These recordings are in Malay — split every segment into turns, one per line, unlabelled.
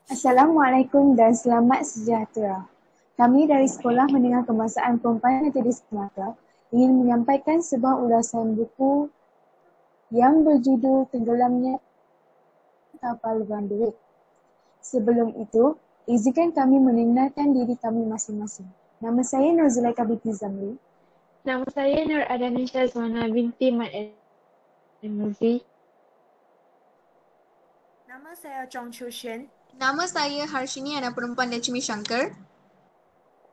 Assalamualaikum dan selamat sejahtera. Kami dari Sekolah Menengah Kebangsaan Perempuan Metodis Melaka ingin menyampaikan sebuah ulasan buku yang berjudul Tenggelamnya Kapal Wang Duit. Sebelum itu, izinkan kami mengenalkan diri kami masing-masing. Nama saya Nur Zulaikha binti Zamri.
Nama saya Nur Adanisha Zuana binti Mat Muzi.
Nama saya Chong Chu Xuan.
Nama saya Harshini, anak perempuan Lechmi Shankar.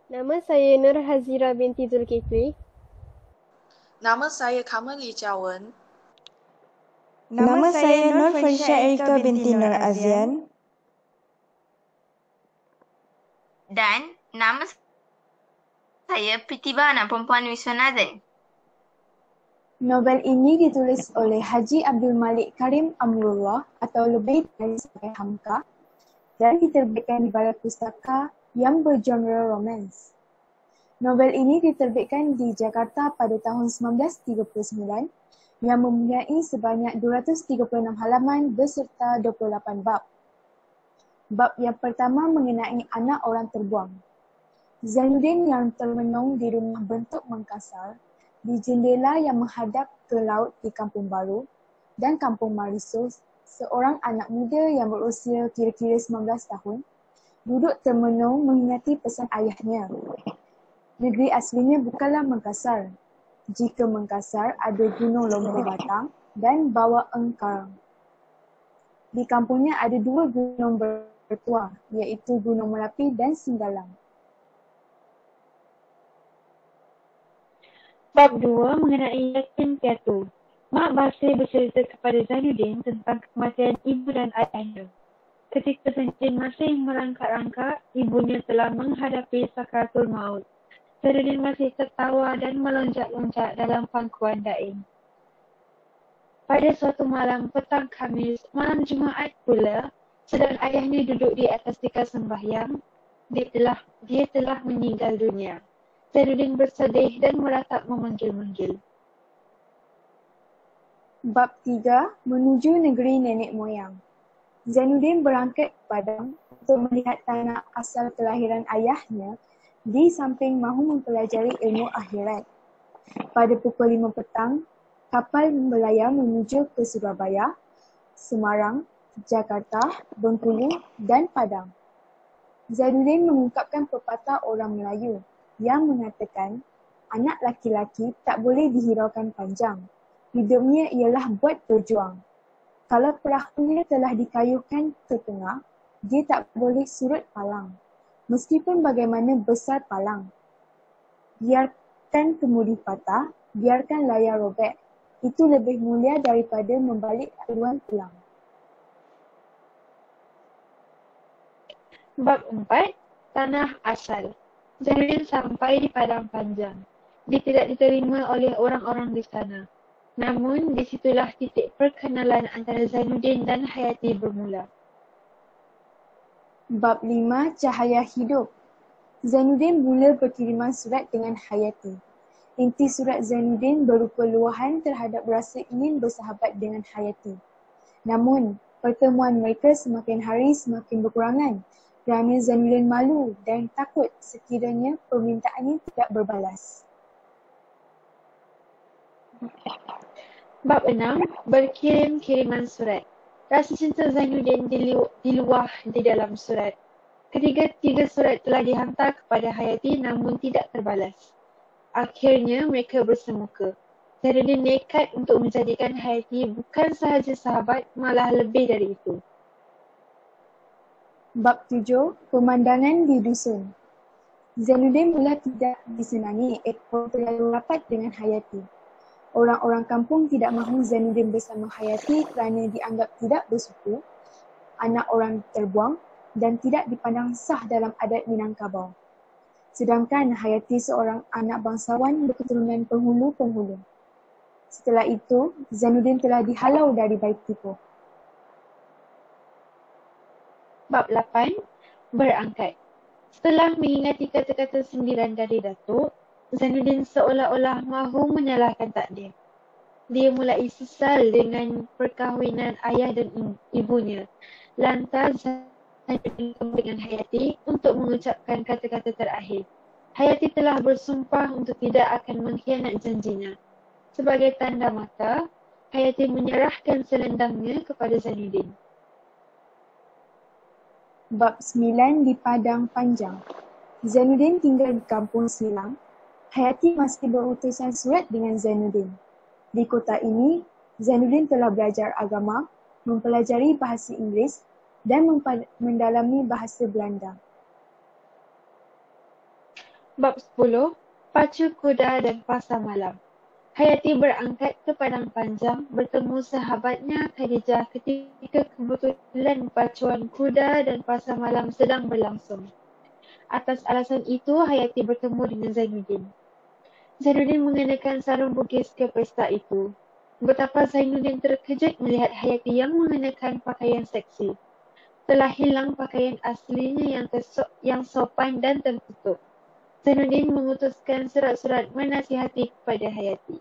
Nama saya Nur Hazira binti Zulkifli.
Nama saya Kamali Jawan.
Nama saya Nur Farisha Erika binti Nur Azian.
Dan nama saya Pritiba, anak perempuan Wiswanathan.
Novel ini ditulis oleh Haji Abdul Malik Karim Amrullah atau lebih dikenali sebagai Hamka dan diterbitkan di Balai Pustaka yang bergenre romans. Novel ini diterbitkan di Jakarta pada tahun 1939 yang mempunyai sebanyak 236 halaman beserta 28 bab. Bab yang pertama mengenai anak orang terbuang. Zainuddin yang termenung di rumah bentuk mengkasar di jendela yang menghadap ke laut di Kampung Baru dan Kampung Mariso, seorang anak muda yang berusia kira-kira 19 tahun duduk termenung mengingati pesan ayahnya. Negeri aslinya bukanlah Mengkasar. Jika Mengkasar ada Gunung Lomba Batang dan Bawah Engkarang. Di kampungnya ada dua gunung bertuah, iaitu Gunung Merapi dan Singgalang.
Bab 2 mengenai yatim piatu. Mak Basir bercerita kepada Zainuddin tentang kematian ibu dan ayahnya. Ketika Zainuddin masih merangkak-rangkak, ibunya telah menghadapi sakaratul maut. Zainuddin masih tertawa dan melonjak-lonjak dalam pangkuan daim. Pada suatu malam petang Khamis, malam Jumaat pula, sedang ayahnya duduk di atas tikar sembahyang, dia telah meninggal dunia. Zainuddin bersedih dan meratap memanggil-manggil.
Bab 3 menuju negeri nenek moyang. Zainuddin berangkat ke Padang untuk melihat tanah asal kelahiran ayahnya di samping mahu mempelajari ilmu akhirat. Pada pukul 5 petang, kapal berlayar menuju ke Surabaya, Semarang, Jakarta, Bengkulu dan Padang. Zainuddin mengungkapkan pepatah orang Melayu yang mengatakan anak laki-laki tak boleh dihiraukan panjang. Hidupnya ialah buat berjuang. Kalau perahunya telah dikayuhkan ke tengah, dia tak boleh surut palang. Meskipun bagaimana besar palang. Biarkan kemudi patah, biarkan layar robek. Itu lebih mulia daripada membalik haluan pulang.
Bab 4 Tanah Asal. Zainuddin sampai di Padang Panjang. Dia tidak diterima oleh orang-orang di sana. Namun, disitulah titik perkenalan antara Zainuddin dan Hayati bermula.
Bab 5 Cahaya Hidup. Zainuddin mula berkiriman surat dengan Hayati. Inti surat Zainuddin berupa luahan terhadap rasa ingin bersahabat dengan Hayati. Namun, pertemuan mereka semakin hari semakin berkurangan kerana Zainuddin malu dan takut sekiranya permintaannya tidak berbalas.
Bab 6 Berkirim-kiriman surat. Rasa cinta Zainuddin diluah di dalam surat. Ketiga-tiga surat telah dihantar kepada Hayati namun tidak terbalas. Akhirnya mereka bersemuka. Zainuddin nekat untuk menjadikan Hayati bukan sahaja sahabat, malah lebih dari itu.
Bab 7 Pemandangan di Dusun. Zainuddin mula tidak disenangi ekor terlalu rapat dengan Hayati. Orang-orang kampung tidak mahu Zainuddin bersama Hayati kerana dianggap tidak bersuku, anak orang terbuang dan tidak dipandang sah dalam adat Minangkabau. Sedangkan Hayati seorang anak bangsawan berketurunan penghulu-penghulu. Setelah itu, Zainuddin telah dihalau dari Baitipo.
Bab 8 Berangkat. Setelah mengingati kata-kata sindiran dari Datuk, Zainuddin seolah-olah mahu menyalahkan takdir. Dia mulai sesal dengan perkahwinan ayah dan ibunya. Lantas Zainuddin bertemu dengan Hayati untuk mengucapkan kata-kata terakhir. Hayati telah bersumpah untuk tidak akan mengkhianat janjinya. Sebagai tanda mata, Hayati menyerahkan selendangnya kepada Zainuddin.
Bab 9 di Padang Panjang. Zainuddin tinggal di kampung Silang. Hayati masih berutusan surat dengan Zainuddin. Di kota ini, Zainuddin telah belajar agama, mempelajari bahasa Inggeris dan mendalami bahasa Belanda.
Bab 10. Pacu Kuda dan Pasar Malam. Hayati berangkat ke Padang Panjang bertemu sahabatnya Khadijah ketika kebetulan pacuan kuda dan pasar malam sedang berlangsung. Atas alasan itu, Hayati bertemu dengan Zainuddin. Zainuddin mengenakan sarung bugis ke pesta itu. Betapa Zainuddin terkejut melihat Hayati yang mengenakan pakaian seksi. Telah hilang pakaian aslinya yang sopan dan tertutup. Zainuddin mengutuskan surat-surat menasihati kepada Hayati.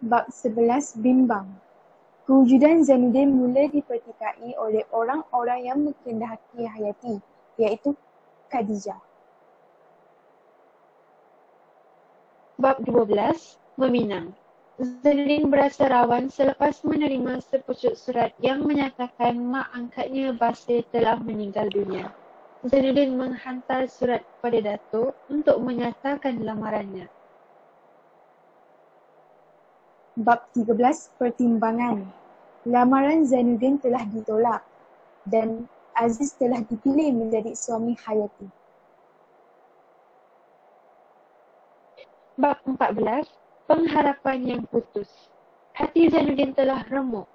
Bab 11 Bimbang. Kewujudan Zainuddin mula dipertikai oleh orang-orang yang mengkehendaki Hayati, iaitu Khadijah.
Bab 12 Meminang. Zainuddin berasa rawan selepas menerima sepucuk surat yang menyatakan mak angkatnya Basir telah meninggal dunia. Zainuddin menghantar surat kepada Datuk untuk menyatakan lamarannya.
Bab 13 Pertimbangan. Lamaran Zainuddin telah ditolak dan Aziz telah dipilih menjadi suami Hayati.
Bab 14 Pengharapan yang putus. Hati Zainuddin telah remuk.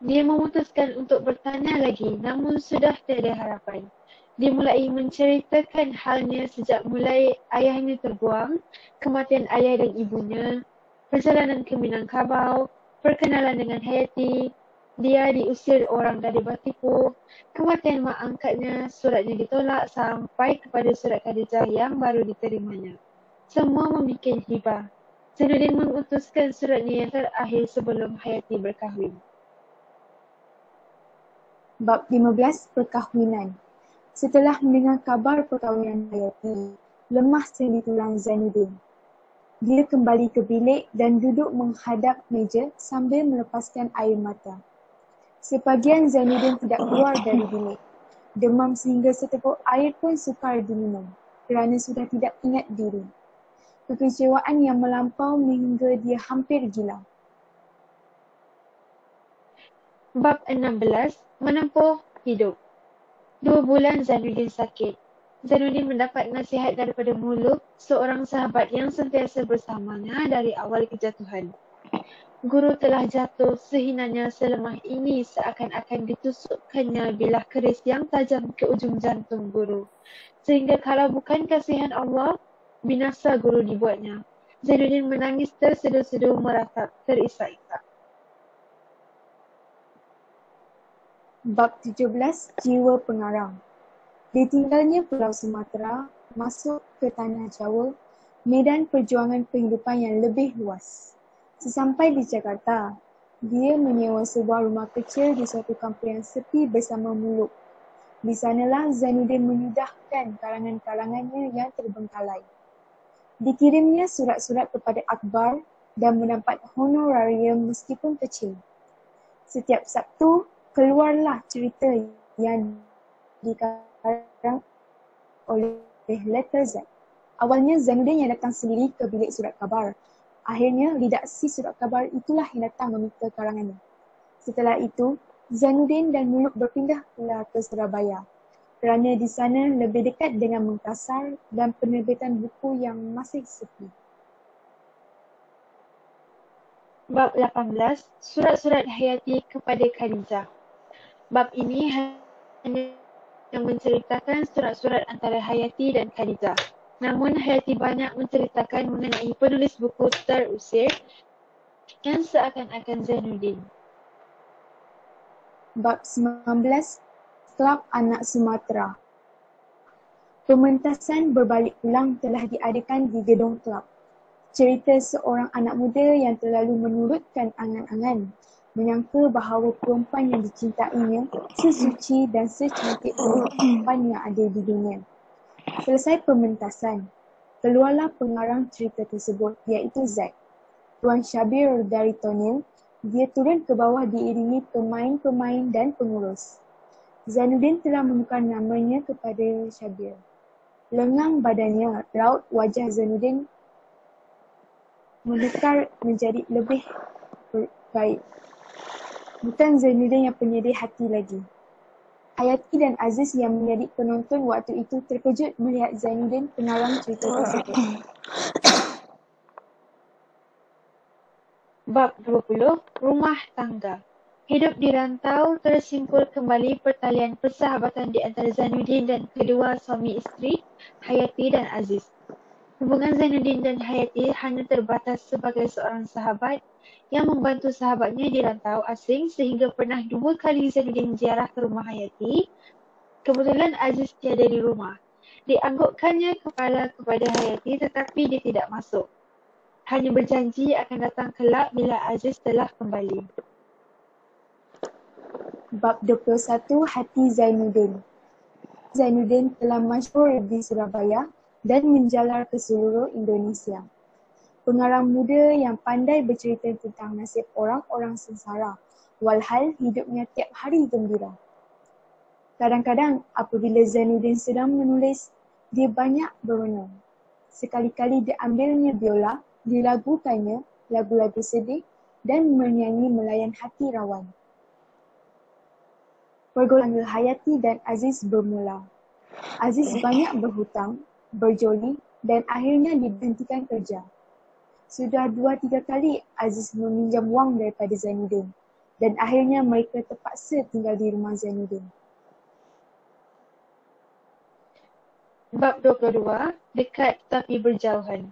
Dia memutuskan untuk bertanya lagi, namun sudah tiada harapan. Dia mulai menceritakan halnya sejak mulai ayahnya terbuang, kematian ayah dan ibunya, perjalanan ke Minangkabau, perkenalan dengan Hayati, dia diusir orang dari Batipu, kematian mak angkatnya, suratnya ditolak sampai kepada surat Khadijah yang baru diterimanya. Semua membuat hibah. Zainuddin mengutuskan suratnya yang terakhir sebelum Hayati berkahwin.
Bab 15 Perkahwinan. Setelah mendengar kabar perkahwinan Hayati, lemah sendi tulang Zainuddin. Dia kembali ke bilik dan duduk menghadap meja sambil melepaskan air mata. Sebahagian Zainuddin tidak keluar dari bilik. Demam sehingga seteguk air pun sukar diminum kerana sudah tidak ingat diri. Kekecewaan yang melampau hingga dia hampir gila.
Bab 16 Menempuh hidup. 2 bulan Zainuddin sakit. Zainuddin mendapat nasihat daripada Muluk, seorang sahabat yang sentiasa bersamanya dari awal kejatuhan. Guru telah jatuh sehinanya selemah ini seakan-akan ditusukkannya bilah keris yang tajam ke ujung jantung guru. Sehingga kalau bukan kasihan Allah, binasa guru dibuatnya. Zainuddin menangis tersedu-sedu meratap, terisak-isak.
Bab 17 Jiwa Pengarang. Ditinggalnya Pulau Sumatera, masuk ke Tanah Jawa, medan perjuangan kehidupan yang lebih luas. Sesampai di Jakarta, dia menyewa sebuah rumah kecil di suatu kampung yang sepi bersama Muluk. Di sanalah Zainuddin menyudahkan karangan-karangannya yang terbengkalai. Dikirimnya surat-surat kepada Akbar dan mendapat honorarium meskipun kecil. Setiap Sabtu, keluarlah cerita yang dikarang oleh Letter Z. Awalnya Zainuddin yang datang sendiri ke bilik surat khabar. Akhirnya redaksi surat khabar itulah yang datang meminta karangannya. Setelah itu, Zainuddin dan Muluk berpindah pula ke Surabaya kerana di sana lebih dekat dengan Makassar dan penerbitan buku yang masih sepi.
Bab 18 Surat-surat Hayati kepada Khadijah. Bab ini hanya menceritakan surat-surat antara Hayati dan Khadijah. Namun Hayati banyak menceritakan mengenai penulis buku terusir yang seakan-akan Zainuddin.
Bab 19 Kelab Anak Sumatera. Pementasan berbalik pulang telah diadakan di gedung kelab. Cerita seorang anak muda yang terlalu menurutkan angan-angan, menyangka bahawa perempuan yang dicintainya sesuci dan secantik perempuan yang ada di dunia. Selesai pementasan, keluarlah pengarang cerita tersebut iaitu Zack. Tuan Syabir dari tonel, dia turun ke bawah diiringi pemain-pemain dan pengurus. Zainuddin telah menukar namanya kepada Syabir. Lengang badannya, raut wajah Zainuddin menukar menjadi lebih baik. Bukan Zainuddin yang penyedih hati lagi. Hayati dan Aziz yang menjadi penonton waktu itu terkejut melihat Zainuddin pengarang cerita tersebut.
Bab 20, Rumah Tangga. Hidup di rantau tersimpul kembali pertalian persahabatan di antara Zainuddin dan kedua suami isteri, Hayati dan Aziz. Hubungan Zainuddin dan Hayati hanya terbatas sebagai seorang sahabat yang membantu sahabatnya di rantau asing sehingga pernah 2 kali Zainuddin ziarah ke rumah Hayati. Kebetulan Aziz tiada di rumah. Dianggukkannya kepala kepada Hayati tetapi dia tidak masuk. Hanya berjanji akan datang kelak bila Aziz telah kembali.
Bab 21, Hati Zainuddin. Zainuddin telah masyhur di Surabaya dan menjalar ke seluruh Indonesia. Pengarang muda yang pandai bercerita tentang nasib orang-orang sengsara, walhal hidupnya tiap hari gembira. Kadang-kadang apabila Zainuddin sedang menulis, dia banyak berenung. Sekali-kali diambilnya biola, dilagukannya lagu-lagu sedih dan menyanyi melayan hati rawan. Pergaulan Hayati dan Aziz bermula. Aziz banyak berhutang, berjoli dan akhirnya diberhentikan kerja. Sudah 2-3 kali Aziz meminjam wang daripada Zainuddin dan akhirnya mereka terpaksa tinggal di rumah Zainuddin.
Bab 22, Dekat tapi berjauhan.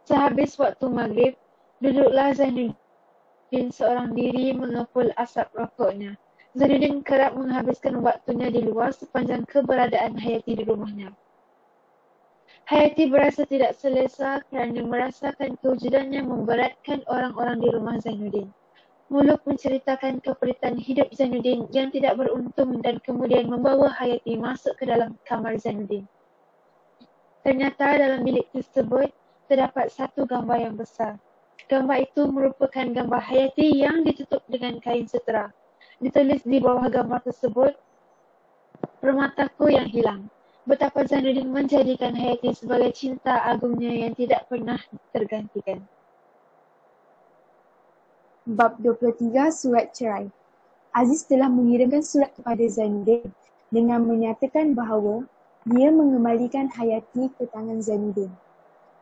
Sehabis waktu maghrib, duduklah Zainuddin seorang diri mengepul asap rokoknya. Zainuddin kerap menghabiskan waktunya di luar sepanjang keberadaan Hayati di rumahnya. Hayati berasa tidak selesa kerana merasakan kewujudannya memberatkan orang-orang di rumah Zainuddin. Muluk menceritakan keperitan hidup Zainuddin yang tidak beruntung dan kemudian membawa Hayati masuk ke dalam kamar Zainuddin. Ternyata dalam bilik tersebut terdapat satu gambar yang besar. Gambar itu merupakan gambar Hayati yang ditutup dengan kain sutera. Ditulis di bawah gambar tersebut, "Permataku yang hilang." Betapa Zainuddin menjadikan Hayati sebagai cinta agungnya yang tidak pernah tergantikan.
Bab 23, Surat Cerai. Aziz telah mengirimkan surat kepada Zainuddin dengan menyatakan bahawa dia mengembalikan Hayati ke tangan Zainuddin.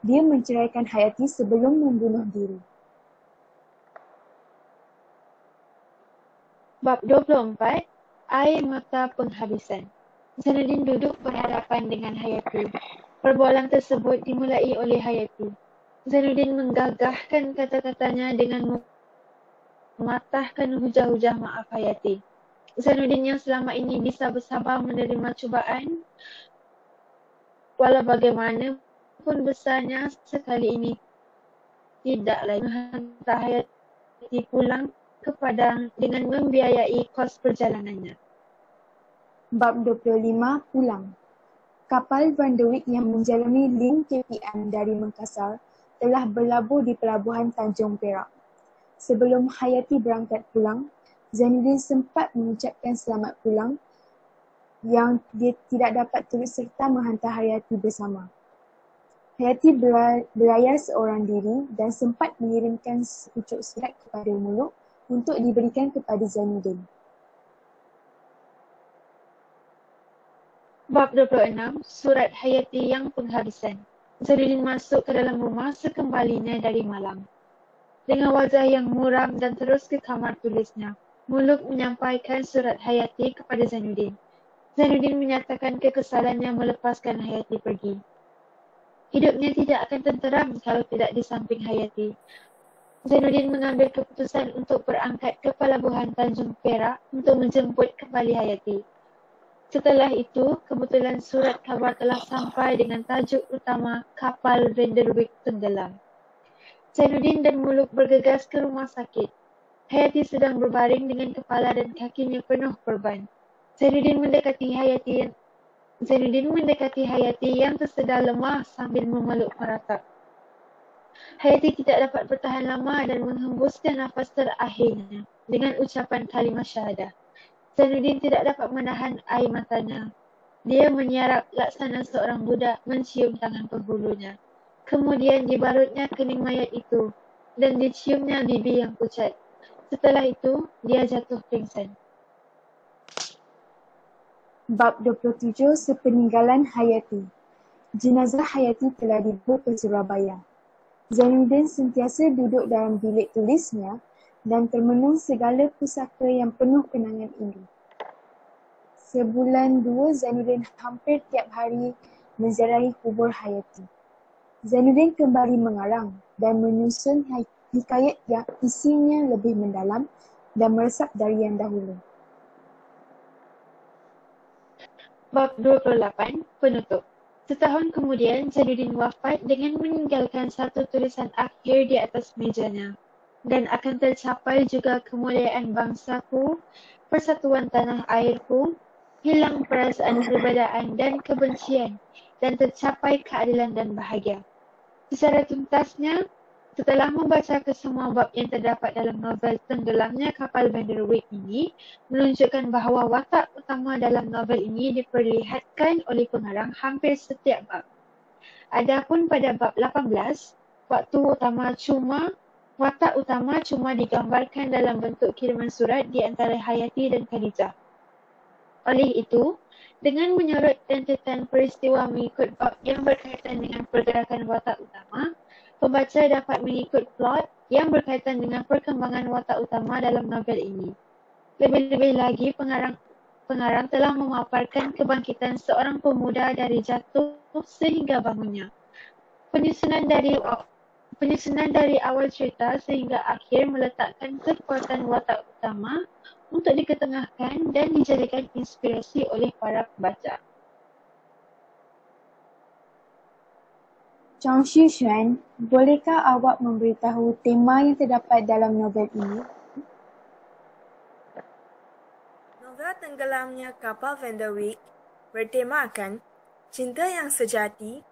Dia menceraikan Hayati sebelum membunuh diri.
Bab 24, Air Mata Penghabisan. Zainuddin duduk berhadapan dengan Hayati. Perbualan tersebut dimulai oleh Hayati. Zainuddin menggagahkan kata-katanya dengan mematahkan hujah-hujah maaf Hayati. Zainuddin yang selama ini bisa bersabar menerima cubaan, walau bagaimanapun besarnya, sekali ini tidaklah menghantar Hayati pulang ke Padang dengan membiayai kos perjalanannya.
Bab 25, Pulang. Kapal Van der Wijk yang menjalani link KPM dari Makassar telah berlabuh di pelabuhan Tanjung Perak. Sebelum Hayati berangkat pulang, Zainuddin sempat mengucapkan selamat pulang yang dia tidak dapat turut serta menghantar Hayati bersama. Hayati berlayar seorang diri dan sempat mengirimkan sepucuk surat kepada Muluk untuk diberikan kepada Zainuddin.
Bab 26, Surat Hayati yang Penghabisan. Zainuddin masuk ke dalam rumah sekembalinya dari Malang. Dengan wajah yang muram dan terus ke kamar tulisnya, Muluk menyampaikan surat Hayati kepada Zainuddin. Zainuddin menyatakan kekesalannya melepaskan Hayati pergi. Hidupnya tidak akan tenteram kalau tidak di samping Hayati. Zainuddin mengambil keputusan untuk berangkat ke pelabuhan Tanjung Perak untuk menjemput kembali Hayati. Setelah itu, kebetulan surat khabar telah sampai dengan tajuk utama kapal Van der Wijk tenggelam. Zainuddin dan Muluk bergegas ke rumah sakit. Hayati sedang berbaring dengan kepala dan kakinya penuh perban. Zainuddin mendekati Hayati yang tersedar lemah sambil memeluk meratap. Hayati tidak dapat bertahan lama dan menghembuskan nafas terakhirnya dengan ucapan kalimah syahadah. Zainuddin tidak dapat menahan air matanya. Dia menyiarap laksana seorang budak mencium tangan penghulunya. Kemudian dibarutnya kening mayat itu dan diciumnya bibi yang pucat. Setelah itu, dia jatuh pingsan.
Bab 27 Sepeninggalan Hayati. Jenazah Hayati telah dibawa ke Surabaya. Zainuddin sentiasa duduk dalam bilik tulisnya dan termenung segala pusaka yang penuh kenangan indah. Sebulan dua, Zainuddin hampir tiap hari menziarahi kubur Hayati. Zainuddin kembali mengarang dan menyusun hikayat yang isinya lebih mendalam dan meresap dari yang dahulu.
Bab 28, Penutup. Setahun kemudian, Zainuddin wafat dengan meninggalkan satu tulisan akhir di atas mejanya. Dan akan tercapai juga kemuliaan bangsaku, persatuan tanah airku, hilang perasaan perbedaan dan kebencian, dan tercapai keadilan dan bahagia. Secara tuntasnya, setelah membaca kesemua bab yang terdapat dalam novel Tenggelamnya Kapal Vanderwyk ini, menunjukkan bahawa watak utama dalam novel ini diperlihatkan oleh pengarang hampir setiap bab. Adapun pada bab 18, watak utama cuma digambarkan dalam bentuk kiriman surat di antara Hayati dan Khadijah. Oleh itu, dengan menyorot rentetan peristiwa mengikut bab yang berkaitan dengan pergerakan watak utama, pembaca dapat mengikut plot yang berkaitan dengan perkembangan watak utama dalam novel ini. Lebih-lebih lagi, pengarang telah memaparkan kebangkitan seorang pemuda dari jatuh sehingga bangunnya. Penyusunan dari awal cerita sehingga akhir meletakkan kekuatan watak utama untuk diketengahkan dan dijadikan inspirasi oleh para pembaca.
Chong Shi Xuan, bolehkah awak memberitahu tema yang terdapat dalam novel ini?
Novel Tenggelamnya Kapal Vanderwyk bertemakan cinta yang sejati,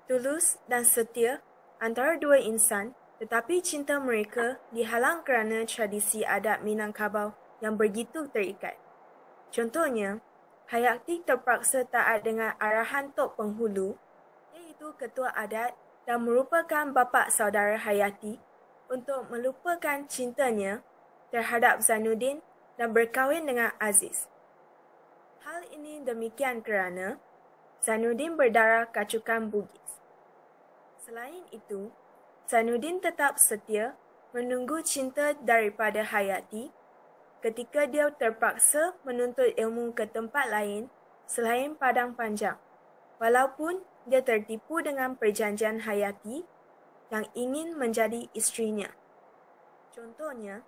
tulus dan setia antara dua insan, tetapi cinta mereka dihalang kerana tradisi adat Minangkabau yang begitu terikat. Contohnya, Hayati terpaksa taat dengan arahan Tok Penghulu, iaitu ketua adat dan merupakan bapa saudara Hayati, untuk melupakan cintanya terhadap Zainuddin dan berkahwin dengan Aziz. Hal ini demikian kerana Zainuddin berdarah kacukan Bugis. Selain itu, Zainuddin tetap setia menunggu cinta daripada Hayati ketika dia terpaksa menuntut ilmu ke tempat lain selain Padang Panjang, walaupun dia tertipu dengan perjanjian Hayati yang ingin menjadi isterinya. Contohnya,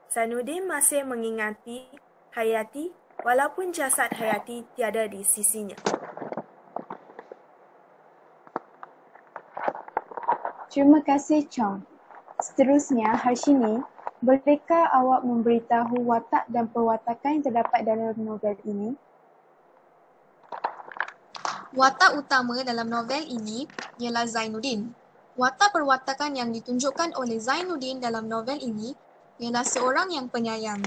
Zainuddin masih mengingati Hayati walaupun jasad Hayati tiada di sisinya.
Terima kasih, Chong. Seterusnya, Harshini, bolehkah awak memberitahu watak dan perwatakan yang terdapat dalam novel ini?
Watak utama dalam novel ini ialah Zainuddin. Watak perwatakan yang ditunjukkan oleh Zainuddin dalam novel ini ialah seorang yang penyayang.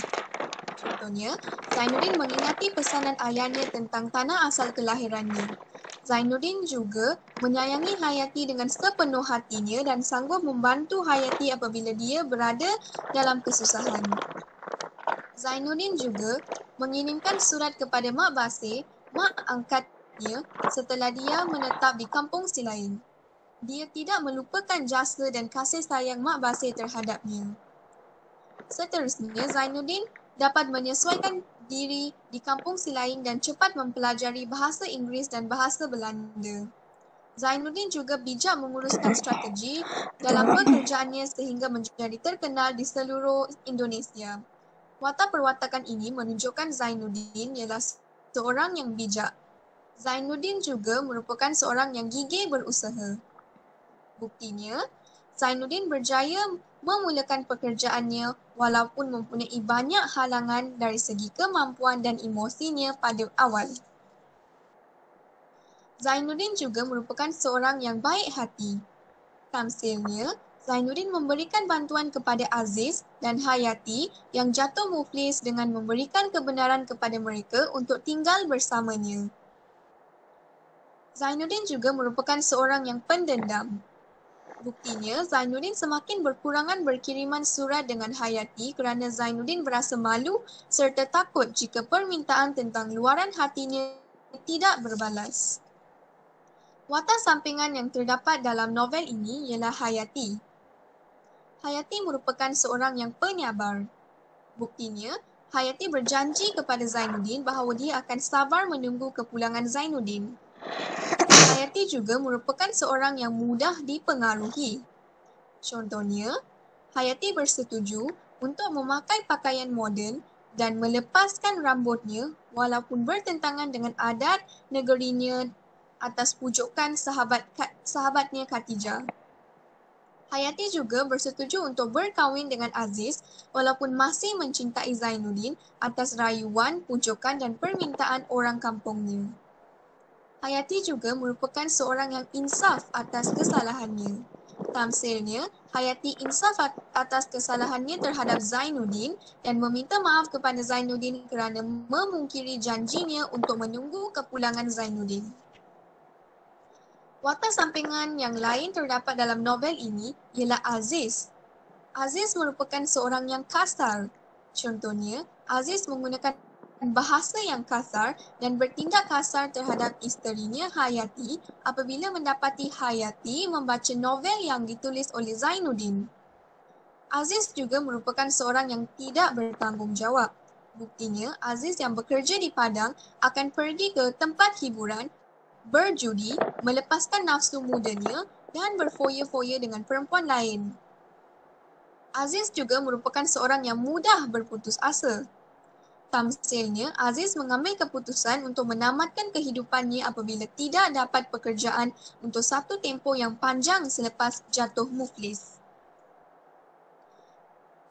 Contohnya, Zainuddin mengingati pesanan ayahnya tentang tanah asal kelahirannya. Zainuddin juga menyayangi Hayati dengan sepenuh hatinya dan sanggup membantu Hayati apabila dia berada dalam kesusahan. Zainuddin juga mengirimkan surat kepada Mak Basir, mak angkatnya, setelah dia menetap di kampung Silaing. Dia tidak melupakan jasa dan kasih sayang Mak Basir terhadapnya. Seterusnya, Zainuddin dapat menyesuaikan diri di kampung Silaing dan cepat mempelajari bahasa Inggeris dan bahasa Belanda. Zainuddin juga bijak menguruskan strategi dalam pekerjaannya sehingga menjadi terkenal di seluruh Indonesia. Watak perwatakan ini menunjukkan Zainuddin ialah seorang yang bijak. Zainuddin juga merupakan seorang yang gigih berusaha. Buktinya, Zainuddin berjaya memulakan pekerjaannya walaupun mempunyai banyak halangan dari segi kemampuan dan emosinya pada awal. Zainuddin juga merupakan seorang yang baik hati. Tamsilnya, Zainuddin memberikan bantuan kepada Aziz dan Hayati yang jatuh muflis dengan memberikan kebenaran kepada mereka untuk tinggal bersamanya. Zainuddin juga merupakan seorang yang pendendam. Buktinya, Zainuddin semakin berkurangan berkiriman surat dengan Hayati kerana Zainuddin berasa malu serta takut jika permintaan tentang luaran hatinya tidak berbalas. Watak sampingan yang terdapat dalam novel ini ialah Hayati. Hayati merupakan seorang yang penyabar. Buktinya, Hayati berjanji kepada Zainuddin bahawa dia akan sabar menunggu kepulangan Zainuddin. Hayati juga merupakan seorang yang mudah dipengaruhi. Contohnya, Hayati bersetuju untuk memakai pakaian moden dan melepaskan rambutnya walaupun bertentangan dengan adat negerinya atas pujukan sahabatnya Khatijah. Hayati juga bersetuju untuk berkahwin dengan Aziz walaupun masih mencintai Zainuddin atas rayuan, pujukan dan permintaan orang kampungnya. Hayati juga merupakan seorang yang insaf atas kesalahannya. Tamsilnya, Hayati insaf atas kesalahannya terhadap Zainuddin dan meminta maaf kepada Zainuddin kerana memungkiri janjinya untuk menunggu kepulangan Zainuddin. Watak sampingan yang lain terdapat dalam novel ini ialah Aziz. Aziz merupakan seorang yang kasar. Contohnya, Aziz menggunakan bahasa yang kasar dan bertindak kasar terhadap isterinya Hayati apabila mendapati Hayati membaca novel yang ditulis oleh Zainuddin. Aziz juga merupakan seorang yang tidak bertanggungjawab. Buktinya, Aziz yang bekerja di Padang akan pergi ke tempat hiburan, berjudi, melepaskan nafsu mudanya dan berfoya-foya dengan perempuan lain. Aziz juga merupakan seorang yang mudah berputus asa. Tamsilnya, Aziz mengambil keputusan untuk menamatkan kehidupannya apabila tidak dapat pekerjaan untuk satu tempoh yang panjang selepas jatuh muflis.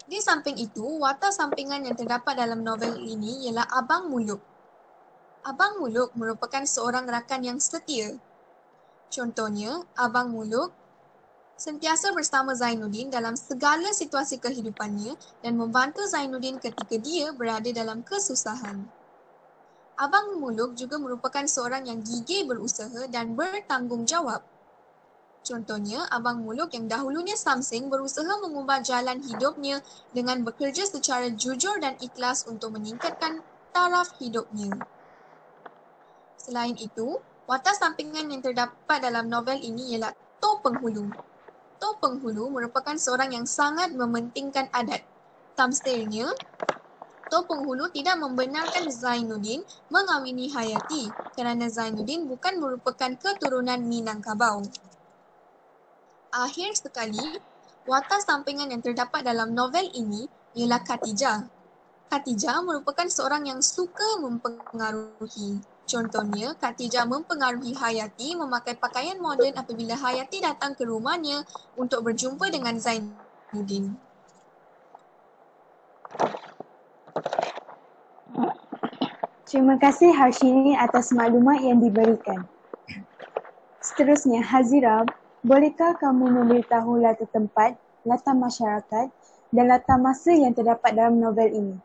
Di samping itu, watak sampingan yang terdapat dalam novel ini ialah Abang Muluk. Abang Muluk merupakan seorang rakan yang setia. Contohnya, Abang Muluk sentiasa bersama Zainuddin dalam segala situasi kehidupannya dan membantu Zainuddin ketika dia berada dalam kesusahan. Abang Muluk juga merupakan seorang yang gigih berusaha dan bertanggungjawab. Contohnya, Abang Muluk yang dahulunya samsing berusaha mengubah jalan hidupnya dengan bekerja secara jujur dan ikhlas untuk meningkatkan taraf hidupnya. Selain itu, watak sampingan yang terdapat dalam novel ini ialah To Penghulu. To Penghulu merupakan seorang yang sangat mementingkan adat. Tamsilnya, To Penghulu tidak membenarkan Zainuddin mengawini Hayati kerana Zainuddin bukan merupakan keturunan Minangkabau. Akhir sekali, watak sampingan yang terdapat dalam novel ini ialah Khatijah. Khatijah merupakan seorang yang suka mempengaruhi. Contohnya, Khatijah mempengaruhi Hayati memakai pakaian moden apabila Hayati datang ke rumahnya untuk berjumpa dengan Zainuddin.
Terima kasih Harshini atas maklumat yang diberikan. Seterusnya, Hazira, bolehkah kamu memberitahu latar tempat, latar masyarakat dan latar masa yang terdapat dalam novel ini?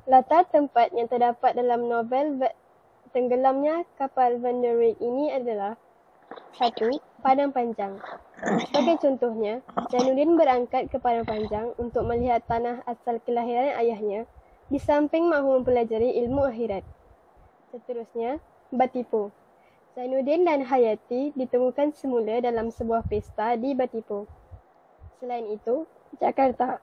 Latar tempat yang terdapat dalam novel tenggelamnya kapal Van der Weyck ini adalah 1. Padang Panjang. Sebagai contohnya, Zainuddin berangkat ke Padang Panjang untuk melihat tanah asal kelahiran ayahnya di samping mahu mempelajari ilmu akhirat. Seterusnya, Batipo. Zainuddin dan Hayati ditemukan semula dalam sebuah pesta di Batipo. Selain itu, Jakarta.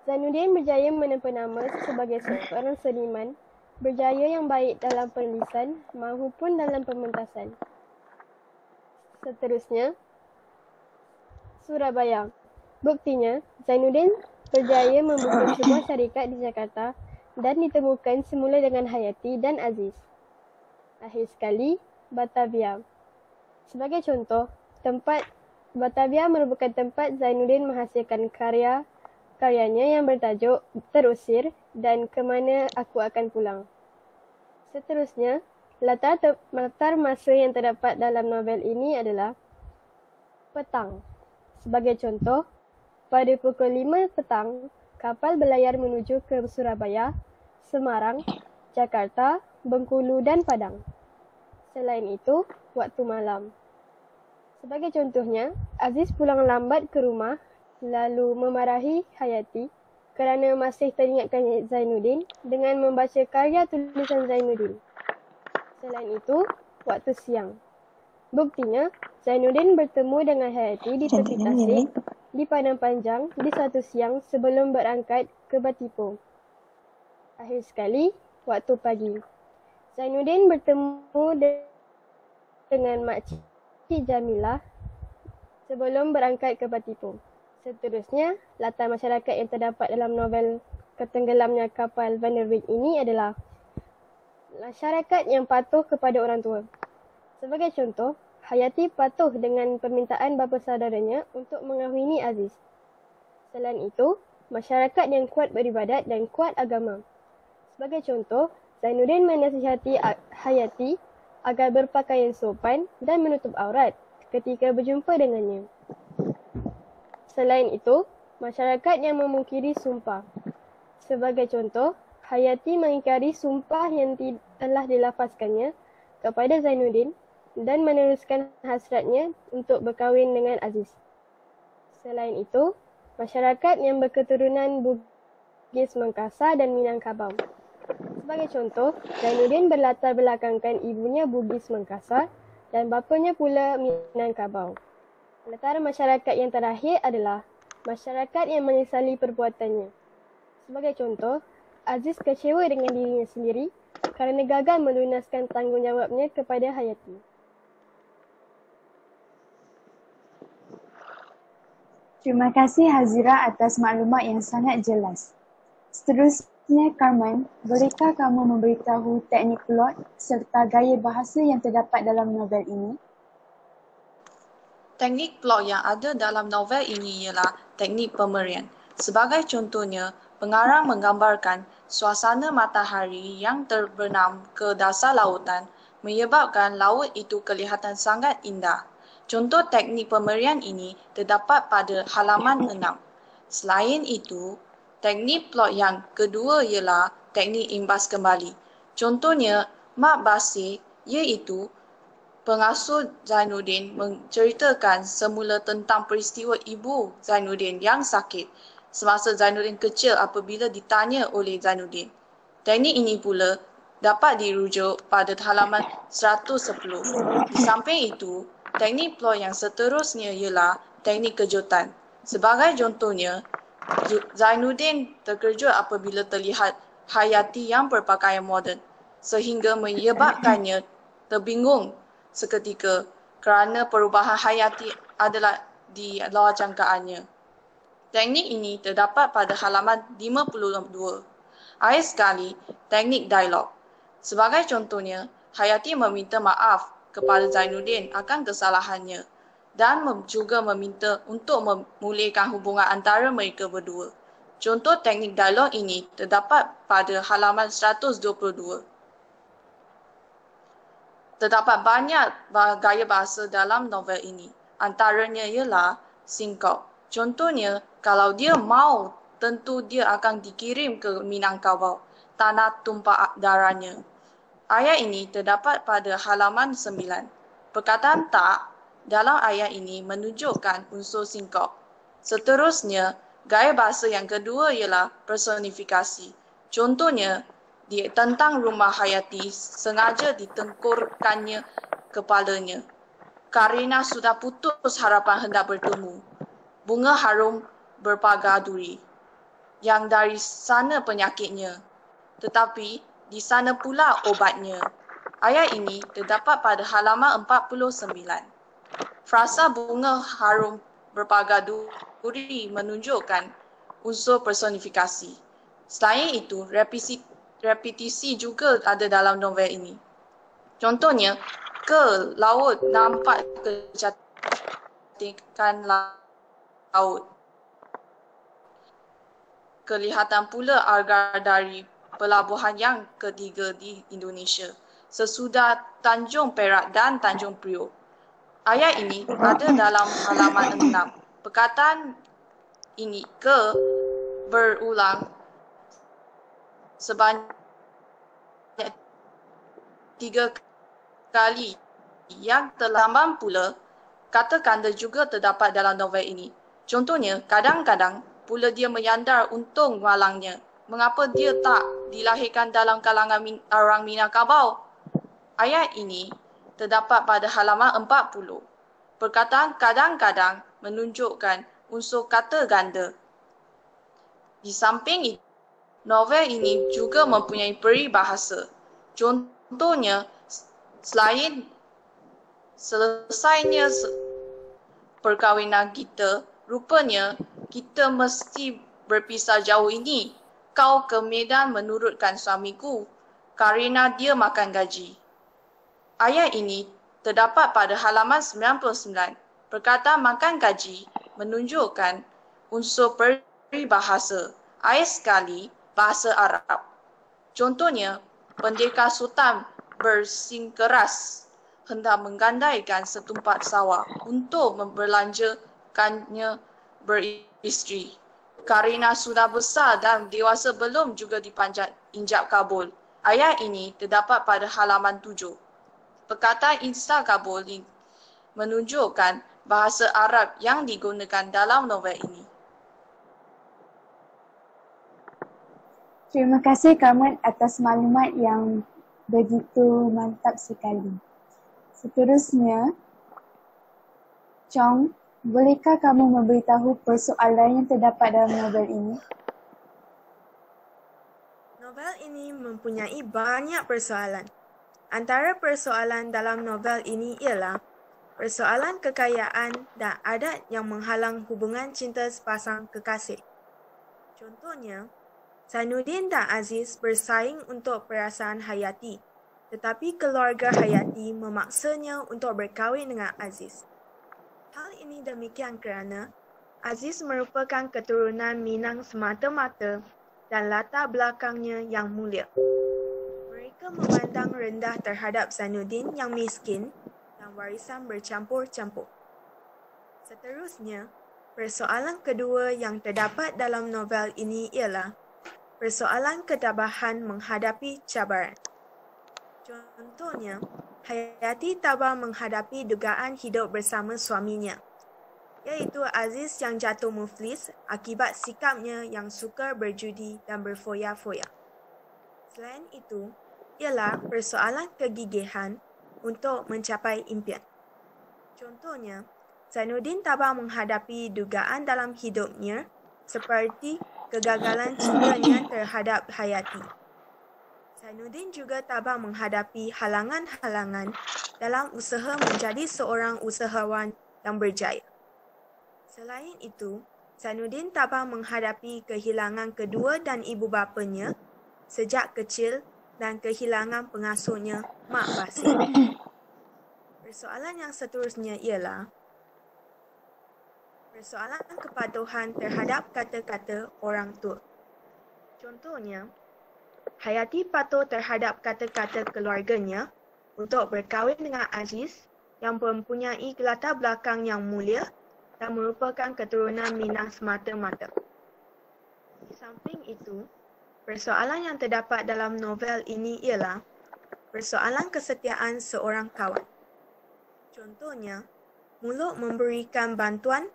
Zainuddin berjaya menempa nama sebagai seorang seniman berjaya yang baik dalam penulisan maupun dalam pementasan. Seterusnya, Surabaya. Buktinya, Zainuddin berjaya membuka sebuah syarikat di Jakarta dan ditemukan semula dengan Hayati dan Aziz. Akhir sekali, Batavia. Sebagai contoh, tempat Batavia merupakan tempat Zainuddin menghasilkan karyanya yang bertajuk Terusir dan Ke Mana Aku Akan Pulang. Seterusnya, latar masa yang terdapat dalam novel ini adalah petang. Sebagai contoh, pada pukul 5 petang, kapal berlayar menuju ke Surabaya, Semarang, Jakarta, Bengkulu dan Padang. Selain itu, waktu malam. Sebagai contohnya, Aziz pulang lambat ke rumah lalu memarahi Hayati kerana masih teringatkan Zainuddin dengan membaca karya tulisan Zainuddin. Selain itu, waktu siang. Buktinya, Zainuddin bertemu dengan Hayati di tepi tasik di Padang Panjang di suatu siang sebelum berangkat ke Batipo. Akhir sekali, waktu pagi. Zainuddin bertemu dengan Makcik Jamilah sebelum berangkat ke Batipo. Seterusnya, latar masyarakat yang terdapat dalam novel Ketenggelamnya Kapal Van der Wijk ini adalah masyarakat yang patuh kepada orang tua. Sebagai contoh, Hayati patuh dengan permintaan bapa saudaranya untuk mengahwini Aziz. Selain itu, masyarakat yang kuat beribadat dan kuat agama. Sebagai contoh, Zainuddin menasihati Hayati agar berpakaian sopan dan menutup aurat ketika berjumpa dengannya. Selain itu, masyarakat yang memungkiri sumpah. Sebagai contoh, Hayati mengingkari sumpah yang telah dilafazkannya kepada Zainuddin dan meneruskan hasratnya untuk berkahwin dengan Aziz. Selain itu, masyarakat yang berketurunan Bugis Mengkasar dan Minangkabau. Sebagai contoh, Zainuddin berlatar belakangkan ibunya Bugis Mengkasar dan bapanya pula Minangkabau. Latar masyarakat yang terakhir adalah masyarakat yang menyesali perbuatannya. Sebagai contoh, Aziz kecewa dengan dirinya sendiri kerana gagal melunaskan tanggungjawabnya kepada Hayati.
Terima kasih Hazira atas maklumat yang sangat jelas. Seterusnya, Carmen, bolehkah kamu memberitahu teknik plot serta gaya bahasa yang terdapat dalam novel ini?
Teknik plot yang ada dalam novel ini ialah teknik pemerian. Sebagai contohnya, pengarang menggambarkan suasana matahari yang terbenam ke dasar lautan menyebabkan laut itu kelihatan sangat indah. Contoh teknik pemerian ini terdapat pada halaman 6. Selain itu, teknik plot yang kedua ialah teknik imbas kembali. Contohnya, Mak Basir iaitu pengasuh Zainuddin menceritakan semula tentang peristiwa ibu Zainuddin yang sakit semasa Zainuddin kecil apabila ditanya oleh Zainuddin. Teknik ini pula dapat dirujuk pada halaman 110. Di samping itu, teknik plot yang seterusnya ialah teknik kejutan. Sebagai contohnya, Zainuddin terkejut apabila terlihat Hayati yang berpakaian moden sehingga menyebabkannya terbingung seketika kerana perubahan Hayati adalah di luar jangkaannya. Teknik ini terdapat pada halaman 52. Akhir sekali, teknik dialog. Sebagai contohnya, Hayati meminta maaf kepada Zainuddin akan kesalahannya dan juga meminta untuk memulihkan hubungan antara mereka berdua. Contoh teknik dialog ini terdapat pada halaman 122. Terdapat banyak gaya bahasa dalam novel ini. Antaranya ialah singkop. Contohnya, kalau dia mau, tentu dia akan dikirim ke Minangkabau, tanah tumpah darahnya. Ayat ini terdapat pada halaman 9. Perkataan tak dalam ayat ini menunjukkan unsur singkop. Seterusnya, gaya bahasa yang kedua ialah personifikasi. Contohnya, tentang rumah Hayati sengaja ditengkurkannya kepalanya. Karina sudah putus harapan hendak bertemu. Bunga harum berpagar duri. Yang dari sana penyakitnya. Tetapi di sana pula obatnya. Ayat ini terdapat pada halaman 49. Frasa bunga harum berpagar duri menunjukkan unsur personifikasi. Selain itu, repetisi juga ada dalam novel ini. Contohnya, ke laut nampak kejatuhan menyuntikkan laut. Kelihatan pula argar dari pelabuhan yang ketiga di Indonesia, sesudah Tanjung Perak dan Tanjung Priok. Ayat ini ada dalam halaman 6. Perkataan ini berulang sebanyak 3 kali. Yang terlambat pula, kata ganda juga terdapat dalam novel ini. Contohnya, kadang-kadang pula dia menyandar untung malangnya. Mengapa dia tak dilahirkan dalam kalangan orang Minangkabau? Ayat ini terdapat pada halaman 40. Perkataan kadang-kadang menunjukkan unsur kata ganda. Di samping itu, novel ini juga mempunyai peribahasa. Contohnya, selain selesainya perkahwinan kita, rupanya kita mesti berpisah jauh ini. Kau ke Medan menurutkan suamiku kerana dia makan gaji. Ayat ini terdapat pada halaman 99. Perkataan makan gaji menunjukkan unsur peribahasa. Air sekali bahasa Arab. Contohnya, Pendekar Sultan bersingkeras hendak menggandaikan setumpat sawah untuk membelanjakannya beristeri. Kerana sudah besar dan dewasa belum juga dipanjat injap kabul. Ayat ini terdapat pada halaman 7. Perkataan insta kabul menunjukkan bahasa Arab yang digunakan dalam novel ini.
Terima kasih Kamat atas maklumat yang begitu mantap sekali. Seterusnya, Chong, bolehkah kamu memberitahu persoalan yang terdapat dalam novel ini?
Novel ini mempunyai banyak persoalan. Antara persoalan dalam novel ini ialah persoalan kekayaan dan adat yang menghalang hubungan cinta sepasang kekasih. Contohnya, Zainuddin dan Aziz bersaing untuk perasaan Hayati, tetapi keluarga Hayati memaksanya untuk berkahwin dengan Aziz. Hal ini demikian kerana Aziz merupakan keturunan Minang semata-mata dan latar belakangnya yang mulia. Mereka memandang rendah terhadap Zainuddin yang miskin dan warisan bercampur-campur. Seterusnya, persoalan kedua yang terdapat dalam novel ini ialah persoalan ketabahan menghadapi cabaran. Contohnya, Hayati tabah menghadapi dugaan hidup bersama suaminya, iaitu Aziz yang jatuh muflis akibat sikapnya yang suka berjudi dan berfoya-foya. Selain itu, ialah persoalan kegigihan untuk mencapai impian. Contohnya, Zainuddin tabah menghadapi dugaan dalam hidupnya seperti kegagalan cintanya terhadap Hayati. Zainuddin juga tabah menghadapi halangan-halangan dalam usaha menjadi seorang usahawan yang berjaya. Selain itu, Zainuddin tabah menghadapi kehilangan kedua dan ibu bapanya sejak kecil dan kehilangan pengasuhnya, Mak Basir. Persoalan yang seterusnya ialah persoalan kepatuhan terhadap kata-kata orang tua. Contohnya, Hayati patuh terhadap kata-kata keluarganya untuk berkahwin dengan Aziz yang mempunyai latar belakang yang mulia dan merupakan keturunan Minang semata-mata. Di samping itu, persoalan yang terdapat dalam novel ini ialah persoalan kesetiaan seorang kawan. Contohnya, Muluk memberikan bantuan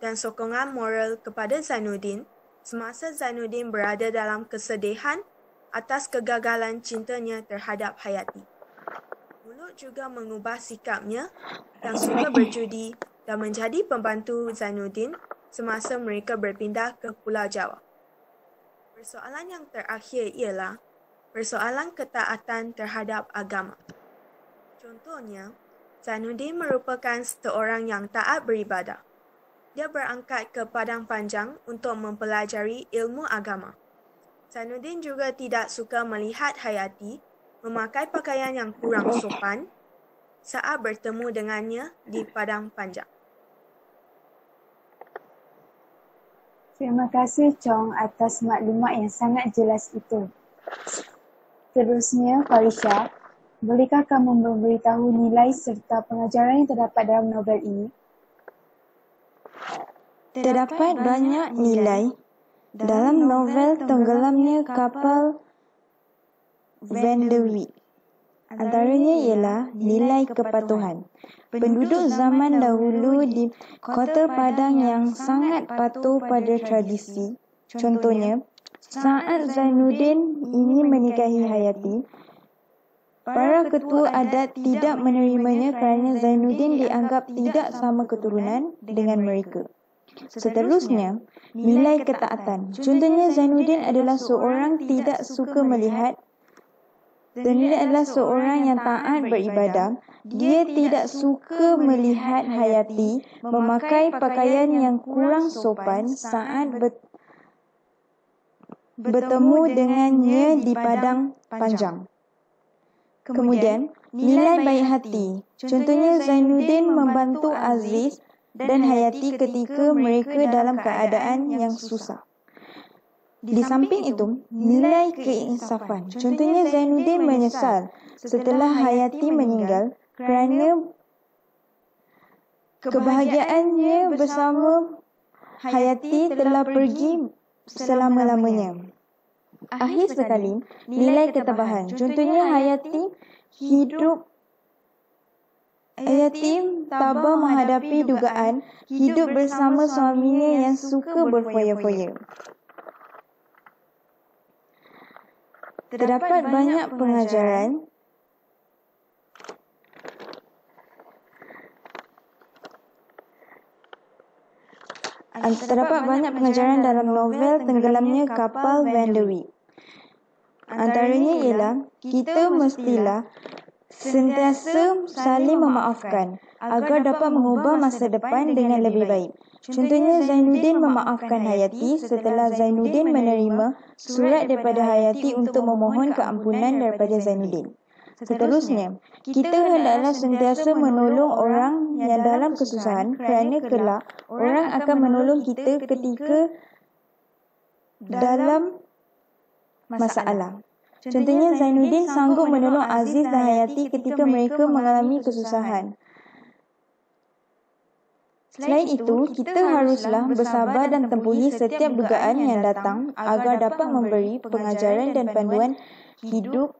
dan sokongan moral kepada Zainuddin semasa Zainuddin berada dalam kesedihan atas kegagalan cintanya terhadap Hayati. Muluk juga mengubah sikapnya yang suka berjudi dan menjadi pembantu Zainuddin semasa mereka berpindah ke Pulau Jawa. Persoalan yang terakhir ialah persoalan ketaatan terhadap agama. Contohnya, Zainuddin merupakan seorang yang taat beribadah. Dia berangkat ke Padang Panjang untuk mempelajari ilmu agama. Zainuddin juga tidak suka melihat Hayati memakai pakaian yang kurang sopan saat bertemu dengannya di Padang Panjang.
Terima kasih Chong atas maklumat yang sangat jelas itu. Seterusnya, Farisha, bolehkah kamu memberitahu nilai serta pengajaran yang terdapat dalam novel ini?
Terdapat banyak nilai dalam novel Tenggelamnya Kapal Van der Wijk. Antaranya ialah nilai kepatuhan. Penduduk zaman dahulu di Kota Padang yang sangat patuh pada tradisi. Contohnya, saat Zainuddin ingin menikahi Hayati, para ketua adat tidak menerimanya kerana Zainuddin dianggap tidak sama keturunan dengan mereka. Seterusnya, nilai ketaatan. Contohnya, Zainuddin adalah seorang tidak suka melihat dan dia adalah seorang yang taat beribadah. Dia tidak suka melihat Hayati memakai pakaian yang kurang sopan saat bertemu dengannya di padang panjang. Kemudian, nilai baik hati. Contohnya, Zainuddin membantu Aziz dan Hayati ketika mereka dalam keadaan yang susah. Di samping itu, nilai keinsafan. Contohnya, Zainuddin menyesal setelah Hayati meninggal kerana kebahagiaannya bersama Hayati telah pergi selama-lamanya. Akhir sekali, nilai ketabahan. Contohnya, Hayati tabah menghadapi dugaan hidup bersama suaminya yang suka berfoya-foya. Terdapat banyak pengajaran dalam novel Tenggelamnya Kapal Van der Wijk. Antaranya ialah kita mestilah sentiasa saling memaafkan agar dapat mengubah masa depan dengan lebih baik. Contohnya, Zainuddin memaafkan Hayati setelah Zainuddin menerima surat daripada Hayati untuk memohon keampunan daripada Zainuddin. Seterusnya, kita hendaklah sentiasa menolong orang yang dalam kesusahan kerana kelak orang akan menolong kita ketika dalam masalah. Contohnya, Zainuddin sanggup menolong Aziz dan Hayati ketika mereka mengalami kesusahan. Selain itu, kita haruslah bersabar dan tempuhi setiap dugaan yang datang agar dapat memberi pengajaran dan panduan hidup.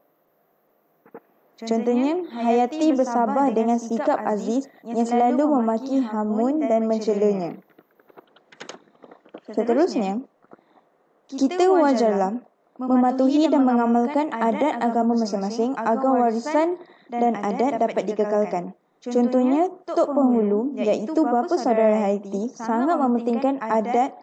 Contohnya, Hayati bersabar dengan sikap Aziz yang selalu memaki Hamun dan mencelanya. Seterusnya, kita wajarlah mematuhi dan mengamalkan adat agama masing-masing agar warisan dan adat dapat dikekalkan. Contohnya, Tok Penghulu iaitu bapa saudara Hayati sangat mementingkan adat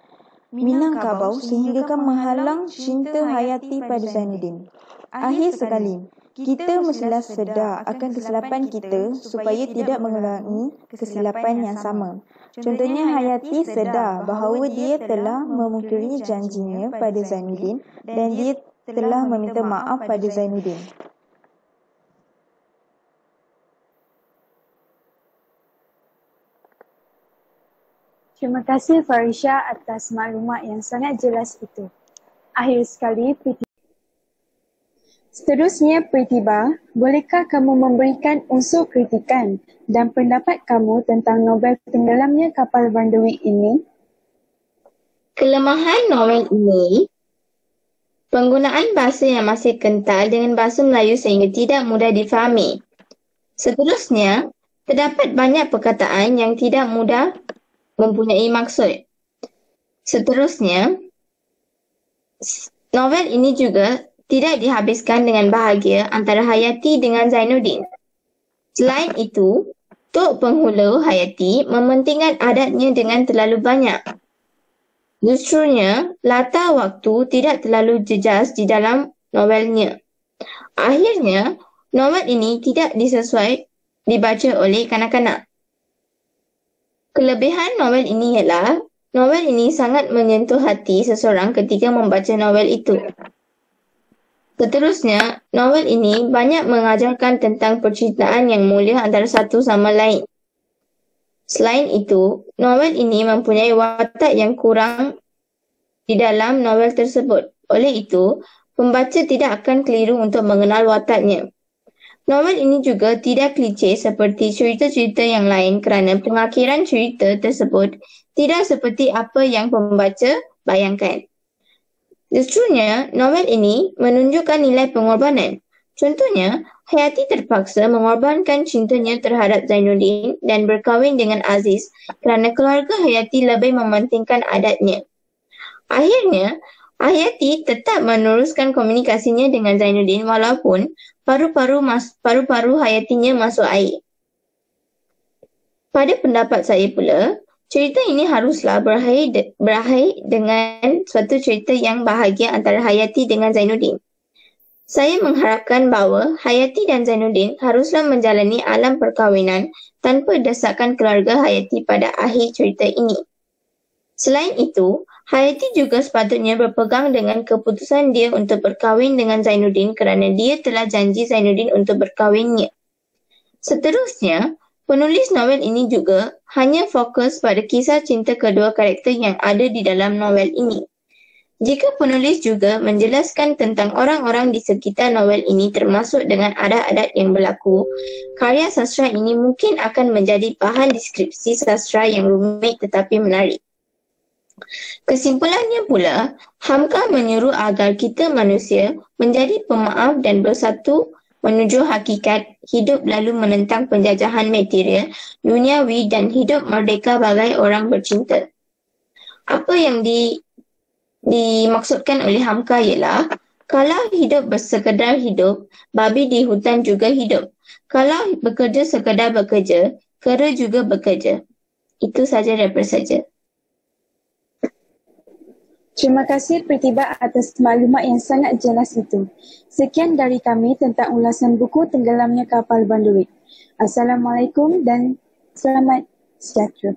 Minangkabau sehinggakan menghalang cinta Hayati pada Zainuddin. Akhir sekali, kita mestilah sedar akan kesilapan kita supaya tidak mengulangi kesilapan yang sama. Contohnya, Hayati sedar bahawa dia telah memungkiri janjinya pada Zainuddin dan dia telah meminta maaf pada Zainuddin.
Terima kasih Farisha atas maklumat yang sangat jelas itu. Akhir sekali, seterusnya, Pritiba, bolehkah kamu memberikan unsur kritikan dan pendapat kamu tentang novel Tenggelamnya Kapal Van der Wijk ini?
Kelemahan novel ini, penggunaan bahasa yang masih kental dengan bahasa Melayu sehingga tidak mudah difahami. Seterusnya, terdapat banyak perkataan yang tidak mudah mempunyai maksud. Seterusnya, novel ini juga tidak dihabiskan dengan bahagia antara Hayati dengan Zainuddin. Selain itu, Tok Penghulu Hayati mementingkan adatnya dengan terlalu banyak. Justrunya, latar waktu tidak terlalu jejas di dalam novelnya. Akhirnya, novel ini tidak disesuai dibaca oleh kanak-kanak. Kelebihan novel ini ialah, novel ini sangat menyentuh hati seseorang ketika membaca novel itu. Seterusnya, novel ini banyak mengajarkan tentang percintaan yang mulia antara satu sama lain. Selain itu, novel ini mempunyai watak yang kurang di dalam novel tersebut. Oleh itu, pembaca tidak akan keliru untuk mengenal wataknya. Novel ini juga tidak klise seperti cerita-cerita yang lain kerana pengakhiran cerita tersebut tidak seperti apa yang pembaca bayangkan. Justrunya, novel ini menunjukkan nilai pengorbanan. Contohnya, Hayati terpaksa mengorbankan cintanya terhadap Zainuddin dan berkahwin dengan Aziz kerana keluarga Hayati lebih mementingkan adatnya. Akhirnya, Hayati tetap meneruskan komunikasinya dengan Zainuddin walaupun paru-paru Hayatinya masuk air. Pada pendapat saya pula, cerita ini haruslah berakhir dengan suatu cerita yang bahagia antara Hayati dengan Zainuddin. Saya mengharapkan bahawa Hayati dan Zainuddin haruslah menjalani alam perkahwinan tanpa desakan keluarga Hayati pada akhir cerita ini. Selain itu, Hayati juga sepatutnya berpegang dengan keputusan dia untuk berkahwin dengan Zainuddin kerana dia telah janji Zainuddin untuk berkahwinnya. Seterusnya, penulis novel ini juga hanya fokus pada kisah cinta kedua karakter yang ada di dalam novel ini. Jika penulis juga menjelaskan tentang orang-orang di sekitar novel ini termasuk dengan adat-adat yang berlaku, karya sastra ini mungkin akan menjadi bahan deskripsi sastra yang rumit tetapi menarik. Kesimpulannya pula, Hamka menyuruh agar kita manusia menjadi pemaaf dan bersatu menuju hakikat, hidup lalu menentang penjajahan material, duniawi dan hidup merdeka bagai orang bercinta. Apa yang dimaksudkan oleh Hamka ialah, kalau hidup bersekadar hidup, babi di hutan juga hidup. Kalau bekerja sekadar bekerja, kera juga bekerja. Itu saja daripada saya.
Terima kasih Pritiba atas maklumat yang sangat jelas itu. Sekian dari kami tentang ulasan buku Tenggelamnya Kapal Van der Wijk. Assalamualaikum dan selamat sejahtera.